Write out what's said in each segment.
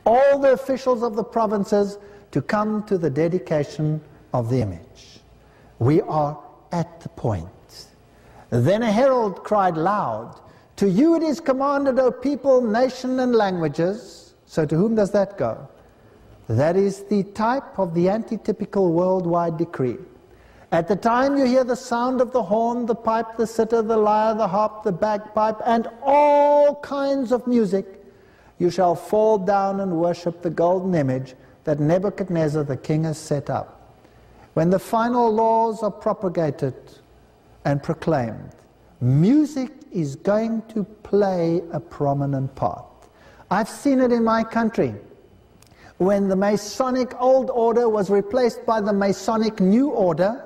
all the officials of the provinces to come to the dedication of the image. We are at the point. Then a herald cried loud, "To you it is commanded, O people, nation and languages." So to whom does that go? That is the type of the antitypical worldwide decree. At the time you hear the sound of the horn, the pipe, the sitar, the lyre, the harp, the bagpipe, and all kinds of music, you shall fall down and worship the golden image that Nebuchadnezzar the king has set up. When the final laws are propagated and proclaimed, music is going to play a prominent part. I've seen it in my country. When the Masonic old order was replaced by the Masonic new order,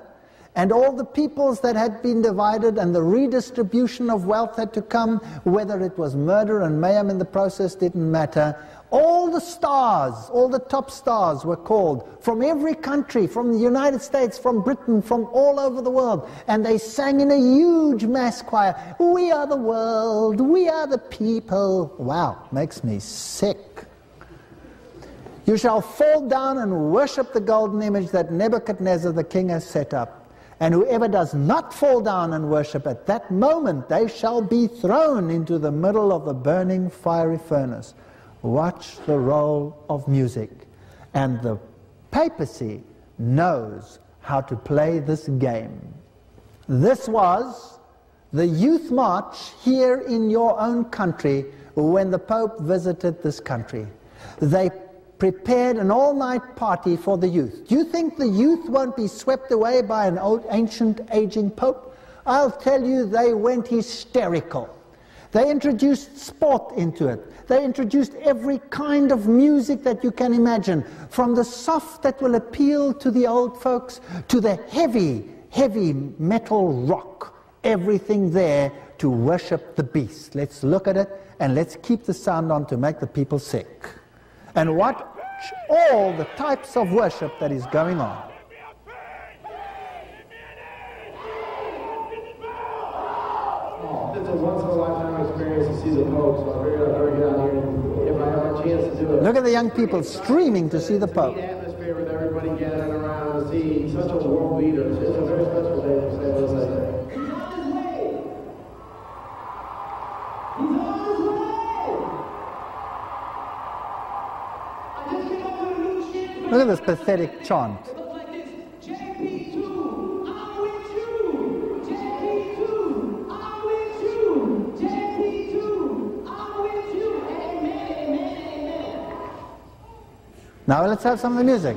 and all the peoples that had been divided and the redistribution of wealth had to come, whether it was murder and mayhem in the process didn't matter. All the stars, all the top stars were called from every country, from the United States, from Britain, from all over the world. And they sang in a huge mass choir, "We are the world, we are the people." Wow, makes me sick. You shall fall down and worship the golden image that Nebuchadnezzar the king has set up. And whoever does not fall down and worship at that moment, they shall be thrown into the middle of the burning fiery furnace. Watch the role of music. And the papacy knows how to play this game. This was the youth march here in your own country when the Pope visited this country. They prepared an all-night party for the youth. Do you think the youth won't be swept away by an old, ancient, aging Pope? I'll tell you, they went hysterical. They introduced sport into it. They introduced every kind of music that you can imagine, from the soft that will appeal to the old folks to the heavy, heavy metal rock. Everything there to worship the beast. Let's look at it and let's keep the sound on to make the people sick. And watch all the types of worship that is going on. It's a once-in-a-lifetime experience to see the Pope, so I figured I'd better get out here and if I have a chance to do it. Look at the young people streaming to see the Pope. It's a neat atmosphere with everybody gathering around to see such a world leader. It's a very special day for St. Louis, I think. He's on his way! He's on his way! Look at this pathetic chant. It looks like this. JP2, I'm with you. JP2, I'm with you. JP2, I'm with you. Amen, amen, amen. Now let's have some of the music.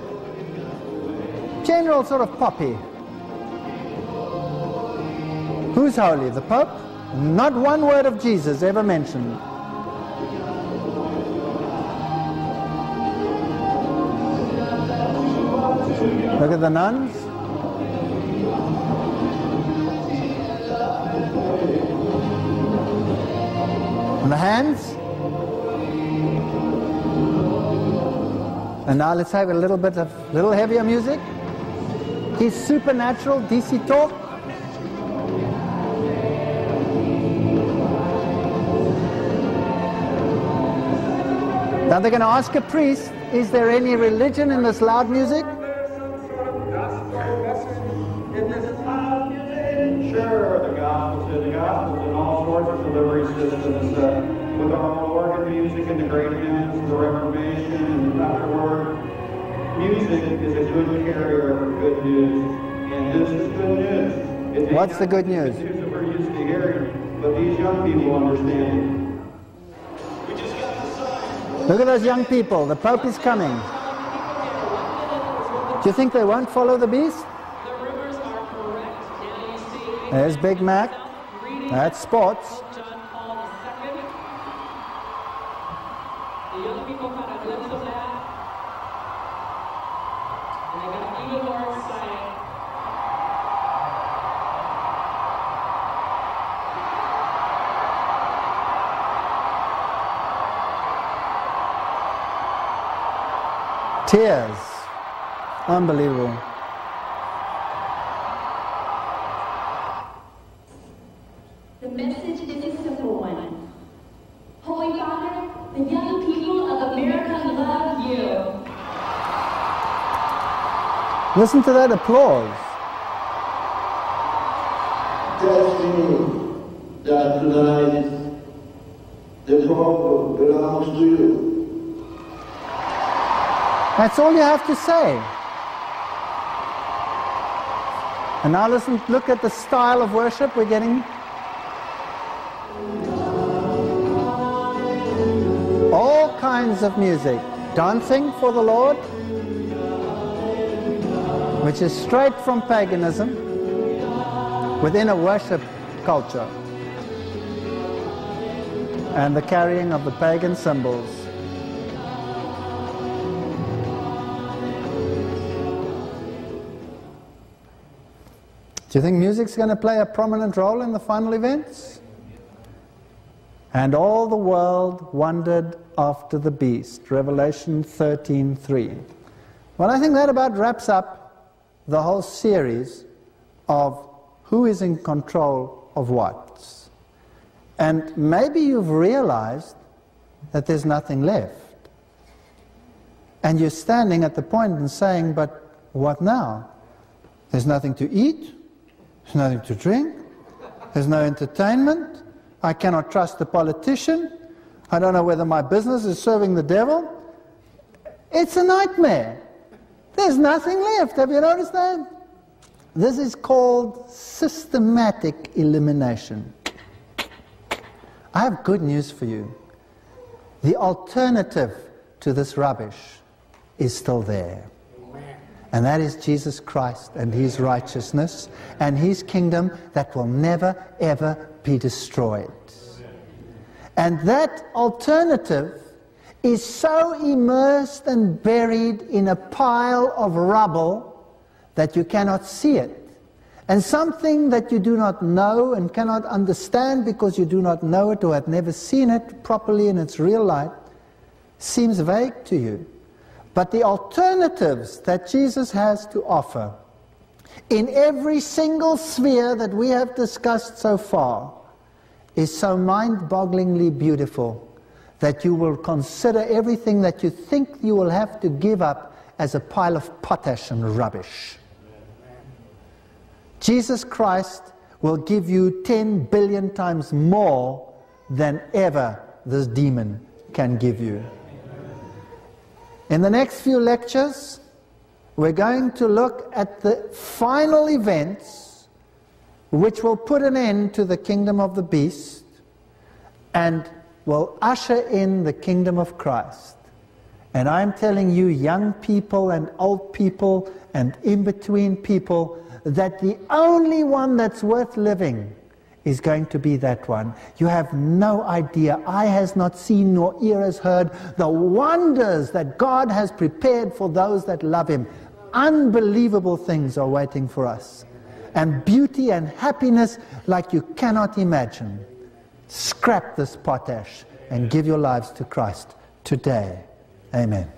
General sort of poppy. Who's holy? The Pope? Not one word of Jesus ever mentioned. Look at the nuns. And the hands. And now let's have a little bit of heavier music. He's supernatural, DC talk. Now they're going to ask a priest, is there any religion in this loud music? Sure, the gospels and all sorts of delivery systems with our own organ music and the great hymns, the Reformation, and afterward. Music is a good carrier of good news, and this is good news. What's the good news? The news that we're used to hearing, but these young people understand it. Look at those young people. The Pope is coming. Do you think they won't follow the beast? There's Big Mac. That's sports. Tears. Unbelievable. The message is a simple one. Holy Father, the young people of America love Listen to that applause. Tells me that tonight the hope belongs to you. That's all you have to say. And now listen, look at the style of worship we're getting. All kinds of music. Dancing for the Lord, which is straight from paganism, within a worship culture. And the carrying of the pagan symbols. Do you think music's going to play a prominent role in the final events? And all the world wondered after the beast, Revelation 13:3. Well, I think that about wraps up the whole series of who is in control of what. And maybe you've realized that there's nothing left. And you're standing at the point and saying, but what now? There's nothing to eat, there's nothing to drink, there's no entertainment, I cannot trust the politician, I don't know whether my business is serving the devil. It's a nightmare. There's nothing left. Have you noticed that? This is called systematic elimination. I have good news for you. The alternative to this rubbish is still there. And that is Jesus Christ and His righteousness and His kingdom that will never, ever be destroyed. And that alternative is so immersed and buried in a pile of rubble that you cannot see it. And something that you do not know and cannot understand because you do not know it or have never seen it properly in its real light seems vague to you. But the alternatives that Jesus has to offer in every single sphere that we have discussed so far is so mind-bogglingly beautiful that you will consider everything that you think you will have to give up as a pile of potash and rubbish. Jesus Christ will give you 10 billion times more than ever this demon can give you. In the next few lectures, we're going to look at the final events which will put an end to the kingdom of the beast and will usher in the kingdom of Christ. And I'm telling you, young people and old people and in-between people, that the only one that's worth living is going to be that one. You have no idea. Eye has not seen nor ear has heard the wonders that God has prepared for those that love Him. Unbelievable things are waiting for us. And beauty and happiness like you cannot imagine. Scrap this potash and give your lives to Christ today. Amen.